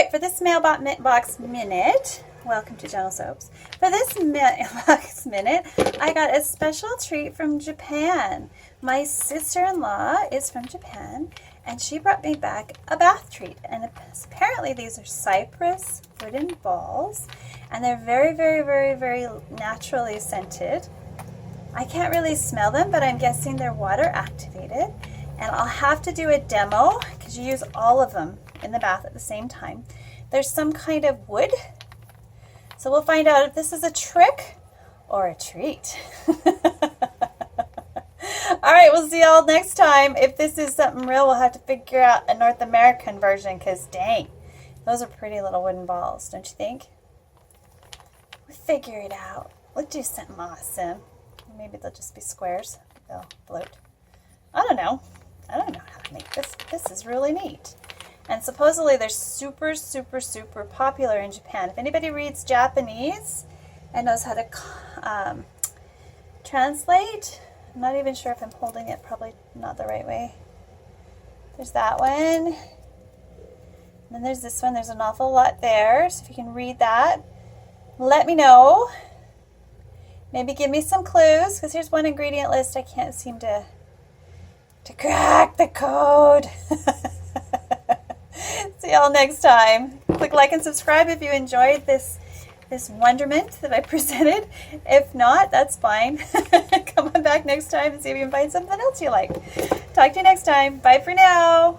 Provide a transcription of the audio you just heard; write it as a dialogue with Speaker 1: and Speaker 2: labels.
Speaker 1: right, for this Mailbox Minute, welcome to Gentle Soaps. For this Mailbox Minute, I got a special treat from Japan. My sister-in-law is from Japan, and she brought me back a bath treat. And apparently these are Cypress wooden balls, and they're very, very, very, very naturally scented. I can't really smell them, but I'm guessing they're water activated. And I'll have to do a demo because you use all of them in the bath at the same time. There's some kind of wood, so we'll find out if this is a trick or a treat. All right, we'll see y'all next time. If this is something real, we'll have to figure out a North American version because dang, those are pretty little wooden balls, don't you think? We'll figure it out. We'll do something awesome. Maybe they'll just be squares. They'll float. I don't know. I don't know how to make this. This is really neat. And supposedly they're super, super, super popular in Japan. If anybody reads Japanese and knows how to translate, I'm not even sure if I'm holding it probably not the right way. There's that one. And then there's this one. There's an awful lot there. So if you can read that, let me know. Maybe give me some clues, because here's one ingredient list I can't seem to crack the code. See y'all next time. Click like and subscribe if you enjoyed this wonderment that I presented. If not, that's fine. Come on back next time and see if you can find something else you like. Talk to you next time. Bye for now.